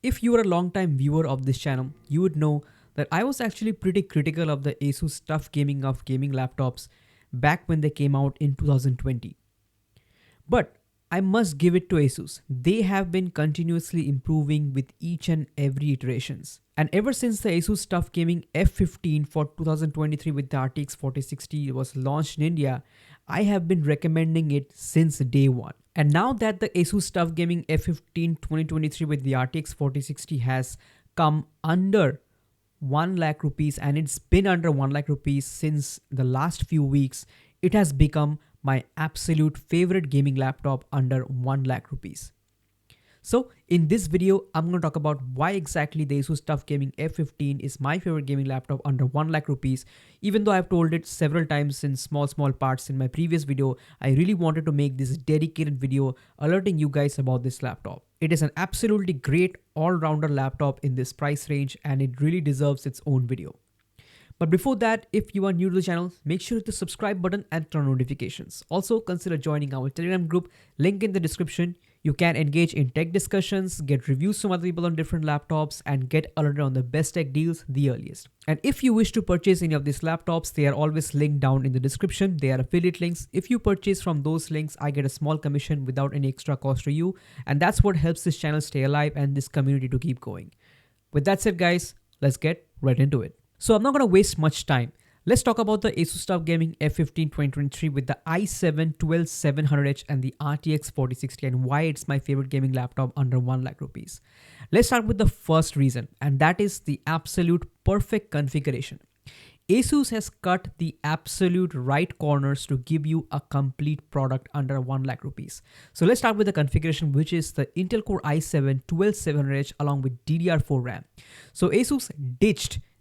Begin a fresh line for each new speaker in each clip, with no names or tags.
If you are a long-time viewer of this channel, you would know that I was actually pretty critical of the Asus TUF Gaming laptops back when they came out in 2020. But I must give it to Asus. They have been continuously improving with each and every iterations. And ever since the Asus TUF Gaming F15 for 2023 with the RTX 4060 was launched in India, I have been recommending it since day one. And now that the Asus TUF Gaming F15 2023 with the RTX 4060 has come under 1 lakh rupees and it's been under 1 lakh rupees since the last few weeks, it has become my absolute favorite gaming laptop under 1 lakh rupees. So in this video, I'm going to talk about why exactly the Asus TUF Gaming F15 is my favorite gaming laptop under 1 lakh rupees. Even though I've told it several times in small parts in my previous video, I really wanted to make this dedicated video alerting you guys about this laptop. It is an absolutely great all-rounder laptop in this price range and it really deserves its own video. But before that, if you are new to the channel, make sure to hit the subscribe button and turn on notifications. Also, consider joining our Telegram group, link in the description. You can engage in tech discussions, get reviews from other people on different laptops, and get alerted on the best tech deals the earliest. And if you wish to purchase any of these laptops, they are always linked down in the description. They are affiliate links. If you purchase from those links, I get a small commission without any extra cost to you. And that's what helps this channel stay alive and this community to keep going. With that said, guys, let's get right into it. So I'm not going to waste much time. Let's talk about the Asus TUF Gaming F15 2023 with the i7-12700H and the RTX 4060 and why it's my favorite gaming laptop under 1 lakh rupees. Let's start with the first reason, and that is the absolute perfect configuration. Asus has cut the absolute right corners to give you a complete product under 1 lakh rupees. So let's start with the configuration, which is the Intel Core i7-12700H along with DDR4 RAM. So Asus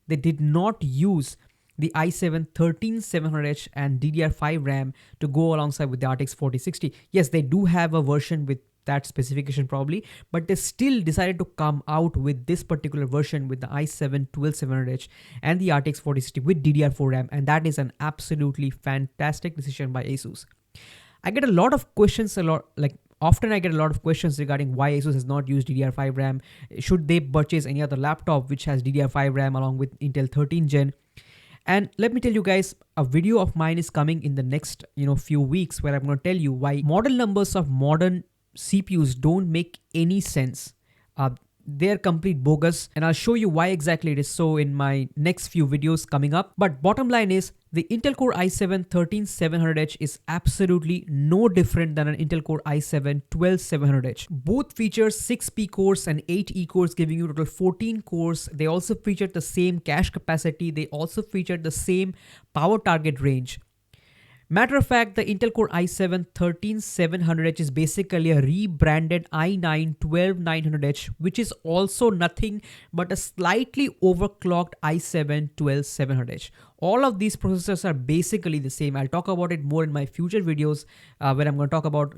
they did not use the i7-13700H and DDR5 RAM to go alongside with the RTX 4060. Yes, they do have a version with that specification probably, but they still decided to come out with this particular version with the i7-12700H and the RTX 4060 with DDR4 RAM, and that is an absolutely fantastic decision by Asus. I get a lot of questions, Often I get a lot of questions regarding why Asus has not used DDR5 RAM. Should they purchase any other laptop which has DDR5 RAM along with Intel 13 Gen? And let me tell you guys, a video of mine is coming in the next few weeks where I'm going to tell you why model numbers of modern CPUs don't make any sense. They're complete bogus, and I'll show you why exactly it is so in my next few videos coming up. But bottom line is, the Intel Core i7-13700H is absolutely no different than an Intel Core i7-12700H. Both feature 6 P cores and 8 E cores, giving you total 14 cores. They also feature the same cache capacity. They also feature the same power target range. Matter of fact, the Intel Core i7-13700H is basically a rebranded i9-12900H, which is also nothing but a slightly overclocked i7-12700H. All of these processors are basically the same. I'll talk about it more in my future videos where I'm going to talk about,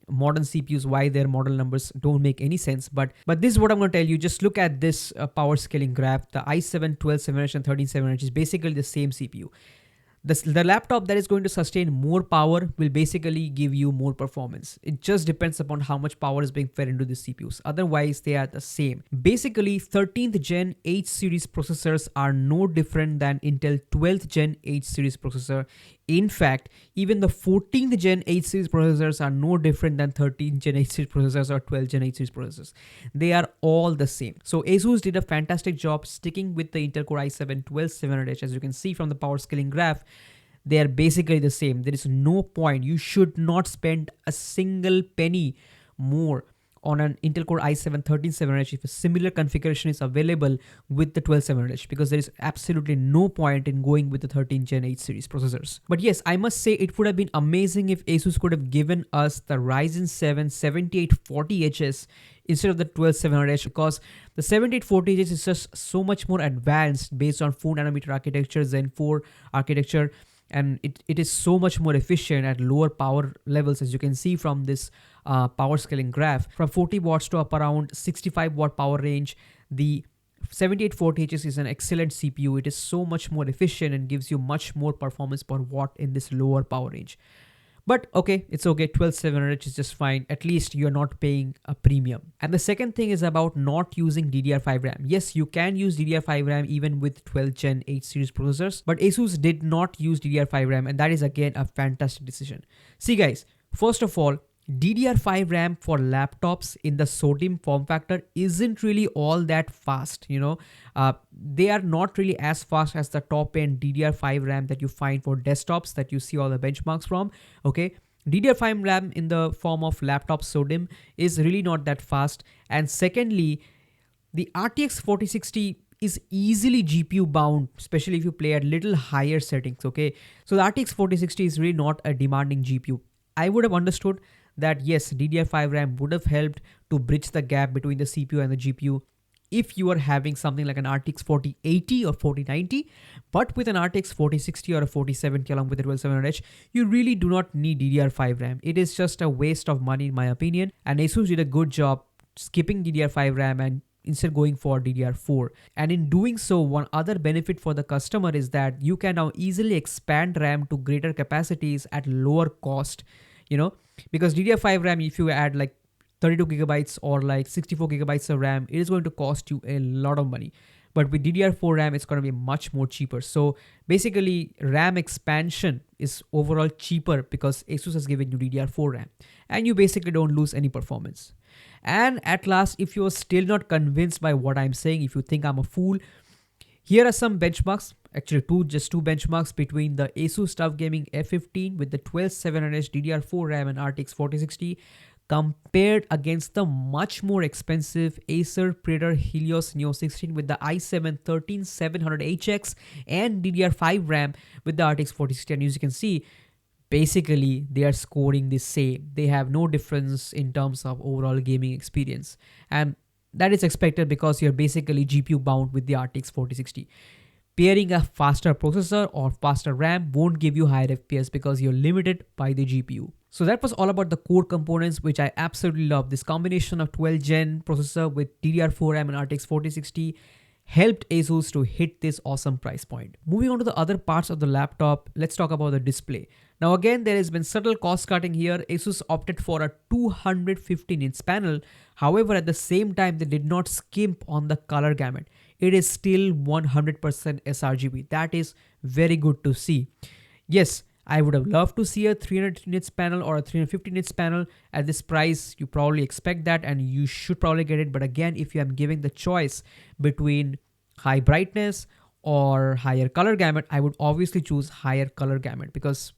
modern CPUs, why their model numbers don't make any sense. But this is what I'm going to tell you. Just look at this power scaling graph. The i7-12700H and 13700H is basically the same CPU. The laptop that is going to sustain more power will basically give you more performance. It just depends upon how much power is being fed into the CPUs. Otherwise, they are the same. Basically, 13th Gen H series processors are no different than Intel 12th Gen H series processor. In fact, even the 14th Gen H series processors are no different than 13th Gen H series processors or 12th Gen H series processors. They are all the same. So Asus did a fantastic job sticking with the Intel Core i7-12700H. As you can see from the power scaling graph, they are basically the same. There is no point. You should not spend a single penny more on an Intel Core i7-13700H if a similar configuration is available with the 12700H, because there is absolutely no point in going with the 13th Gen H series processors. But yes, I must say it would have been amazing if Asus could have given us the Ryzen 7 7840HS instead of the 12700H, because the 7840HS is just so much more advanced based on 4nm architecture, Zen 4 architecture, and it is so much more efficient at lower power levels, as you can see from this power scaling graph. From 40 watts to up around 65 watt power range, the 7840HS is an excellent CPU. It is so much more efficient and gives you much more performance per watt in this lower power range. But okay, it's okay. 12700 is just fine. At least you're not paying a premium. And the second thing is about not using DDR5 RAM. Yes, you can use DDR5 RAM even with 12 Gen 8 series processors, but Asus did not use DDR5 RAM, and that is again a fantastic decision. See guys, first of all, DDR5 RAM for laptops in the SODIMM form factor isn't really all that fast, they are not really as fast as the top end DDR5 RAM that you find for desktops that you see all the benchmarks from, okay? DDR5 RAM in the form of laptop SODIMM is really not that fast. And secondly, the RTX 4060 is easily GPU bound, especially if you play at little higher settings, okay? So the RTX 4060 is really not a demanding GPU. I would have understood that yes, DDR5 RAM would have helped to bridge the gap between the CPU and the GPU if you are having something like an RTX 4080 or 4090, but with an RTX 4060 or a 4070 along with the 12700H, you really do not need DDR5 RAM. It is just a waste of money in my opinion, and Asus did a good job skipping DDR5 RAM and instead going for DDR4. And in doing so, one other benefit for the customer is that you can now easily expand RAM to greater capacities at lower cost, because DDR5 RAM, if you add like 32 gigabytes or like 64 gigabytes of RAM, it is going to cost you a lot of money. But with DDR4 RAM, it's going to be much more cheaper. So basically, RAM expansion is overall cheaper because Asus has given you DDR4 RAM, and you basically don't lose any performance. And at last, if you're still not convinced by what I'm saying, if you think I'm a fool, here are some benchmarks, actually just two benchmarks between the Asus TUF Gaming F15 with the 12700H DDR4 RAM and RTX 4060 compared against the much more expensive Acer Predator Helios Neo 16 with the i7-13700HX and DDR5 RAM with the RTX 4060. And as you can see, basically they are scoring the same. They have no difference in terms of overall gaming experience, and that is expected because you're basically GPU bound with the RTX 4060. Pairing a faster processor or faster RAM won't give you higher FPS because you're limited by the GPU. So that was all about the core components, which I absolutely love. This combination of 12 Gen processor with DDR4 RAM and RTX 4060 helped Asus to hit this awesome price point. Moving on to the other parts of the laptop, let's talk about the display. Now again, there has been subtle cost cutting here. Asus opted for a 215-inch panel. However, at the same time, they did not skimp on the color gamut. It is still 100% sRGB. That is very good to see. Yes, I would have loved to see a 300-inch panel or a 315-inch panel. At this price, you probably expect that and you should probably get it. But again, if you am giving the choice between high brightness or higher color gamut, I would obviously choose higher color gamut because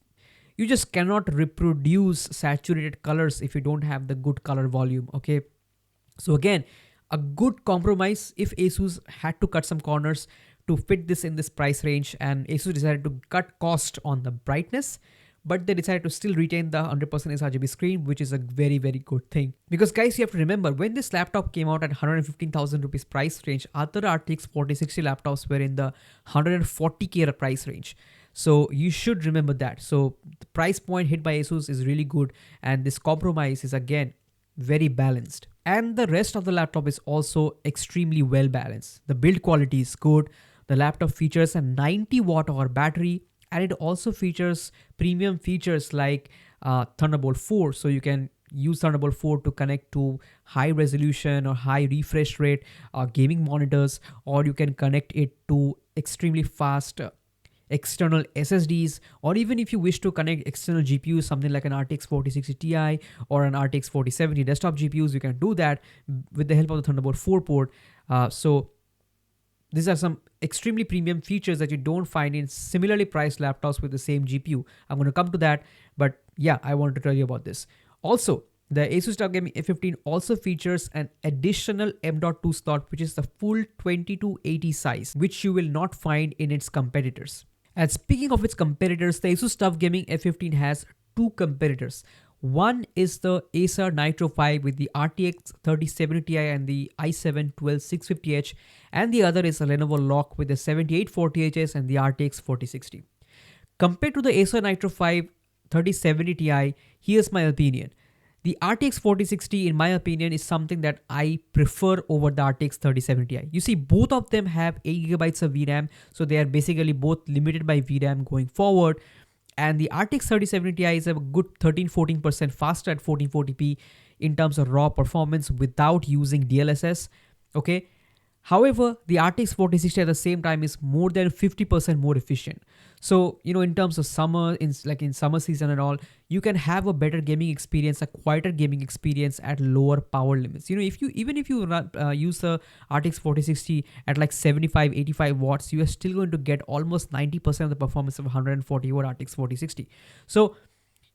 you just cannot reproduce saturated colors if you don't have the good color volume, okay? So again, a good compromise if Asus had to cut some corners to fit this in this price range, and Asus decided to cut cost on the brightness, but they decided to still retain the 100% sRGB screen, which is a very, very good thing. Because guys, you have to remember, when this laptop came out at 115,000 rupees price range, other RTX 4060 laptops were in the 140k price range. So you should remember that. So the price point hit by Asus is really good, and this compromise is again very balanced. And the rest of the laptop is also extremely well balanced. The build quality is good. The laptop features a 90 watt-hour battery, and it also features premium features like Thunderbolt 4. So you can use Thunderbolt 4 to connect to high resolution or high refresh rate gaming monitors, or you can connect it to extremely fast external SSDs, or even if you wish to connect external GPUs, something like an RTX 4060 Ti or an RTX 4070 desktop GPUs, you can do that with the help of the Thunderbolt 4 port. So these are some extremely premium features that you don't find in similarly priced laptops with the same GPU. I'm going to come to that, but yeah, I wanted to tell you about this. Also, the Asus TUF Gaming F15 also features an additional M.2 slot, which is the full 2280 size, which you will not find in its competitors. And speaking of its competitors, the Asus TUF Gaming F15 has two competitors. One is the Acer Nitro V with the RTX 3070 Ti and the i7-12650H, and the other is a Lenovo LOQ with the 7840HS and the RTX 4060. Compared to the Acer Nitro V 3070 Ti, here's my opinion. The RTX 4060, in my opinion, is something that I prefer over the RTX 3070 Ti. You see, both of them have 8GB of VRAM, so they are basically both limited by VRAM going forward. And the RTX 3070 Ti is a good 13-14% faster at 1440p in terms of raw performance without using DLSS. Okay. However, the RTX 4060 at the same time is more than 50% more efficient. So, in terms of summer, in summer season and all, you can have a better gaming experience, a quieter gaming experience at lower power limits. If you use the RTX 4060 at like 75, 85 watts, you are still going to get almost 90% of the performance of 140 watt RTX 4060. So,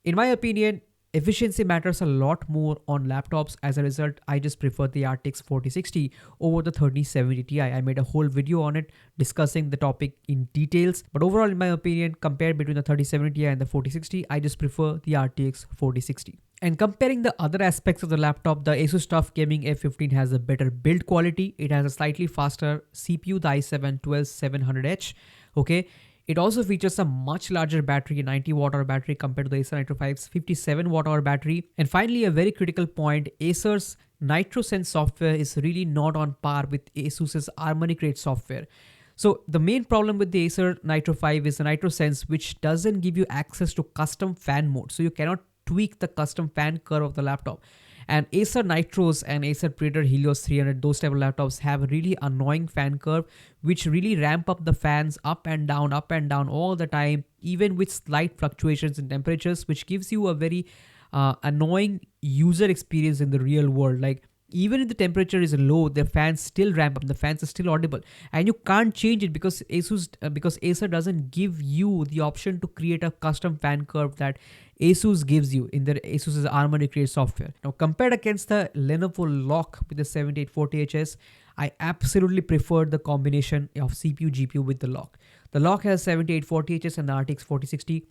in my opinion, efficiency matters a lot more on laptops. As a result, I just prefer the RTX 4060 over the 3070 Ti. I made a whole video on it discussing the topic in details. But overall, in my opinion, compared between the 3070 Ti and the 4060, I just prefer the RTX 4060. And comparing the other aspects of the laptop, the Asus TUF Gaming F15 has a better build quality. It has a slightly faster CPU, the i7-12700H. Okay. It also features a much larger battery, a 90 watt-hour battery compared to the Acer Nitro V's 57 watt-hour battery. And finally, a very critical point, Acer's Nitro Sense software is really not on par with Asus's Harmony Crate software. So the main problem with the Acer Nitro 5 is the Nitro Sense, which doesn't give you access to custom fan mode. So you cannot tweak the custom fan curve of the laptop. And Acer Nitros and Acer Predator Helios 300, those type of laptops have a really annoying fan curve, which really ramp up the fans up and down all the time, even with slight fluctuations in temperatures, which gives you a very annoying user experience in the real world. Like, even if the temperature is low, the fans still ramp up, the fans are still audible, and you can't change it because Acer doesn't give you the option to create a custom fan curve that Asus gives you in their Asus's Harmony Crate software. Now, compared against the Lenovo LOQ with the 7840HS, I absolutely prefer the combination of CPU GPU with the LOQ. The LOQ has 7840HS and the RTX 4060,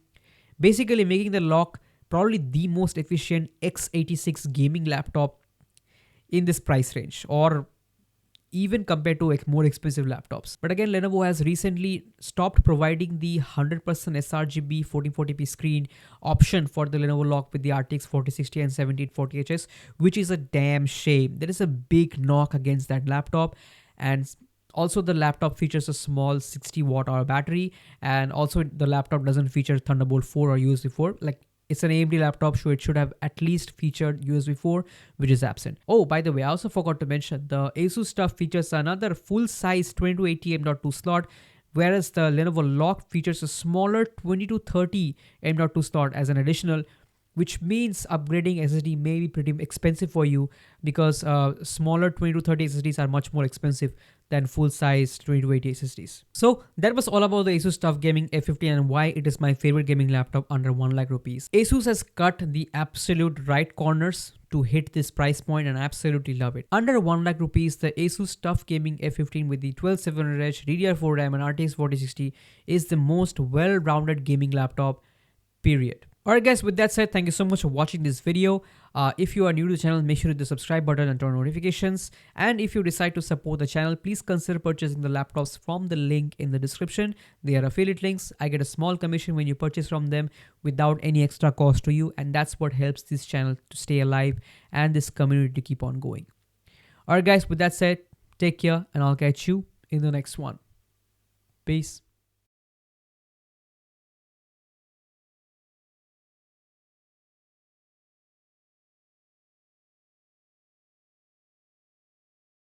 basically making the LOQ probably the most efficient x86 gaming laptop in this price range, or even compared to more expensive laptops. But again, Lenovo has recently stopped providing the 100% sRGB 1440p screen option for the Lenovo LOQ with the RTX 4060 and 7840HS, which is a damn shame. There is a big knock against that laptop. And also, the laptop features a small 60 watt-hour battery, and also the laptop doesn't feature Thunderbolt 4 or USB 4. Like, it's an AMD laptop, so it should have at least featured USB 4, which is absent. Oh, by the way, I also forgot to mention the Asus TUF features another full-size 2280 M.2 slot, whereas the Lenovo LOQ features a smaller 2230 M.2 slot as an additional, which means upgrading SSD may be pretty expensive for you, because smaller 2230 SSDs are much more expensive than full-size 2280 SSDs. So that was all about the Asus TUF Gaming F15 and why it is my favorite gaming laptop under 1 lakh rupees. Asus has cut the absolute right corners to hit this price point, and I absolutely love it. Under 1 lakh rupees, the Asus TUF Gaming F15 with the 12700H, DDR4 RAM and RTX 4060 is the most well-rounded gaming laptop, period. Alright guys, with that said, thank you so much for watching this video. If you are new to the channel, make sure to hit the subscribe button and turn on notifications. And if you decide to support the channel, please consider purchasing the laptops from the link in the description. They are affiliate links. I get a small commission when you purchase from them without any extra cost to you. And that's what helps this channel to stay alive and this community to keep on going. Alright guys, with that said, take care and I'll catch you in the next one. Peace.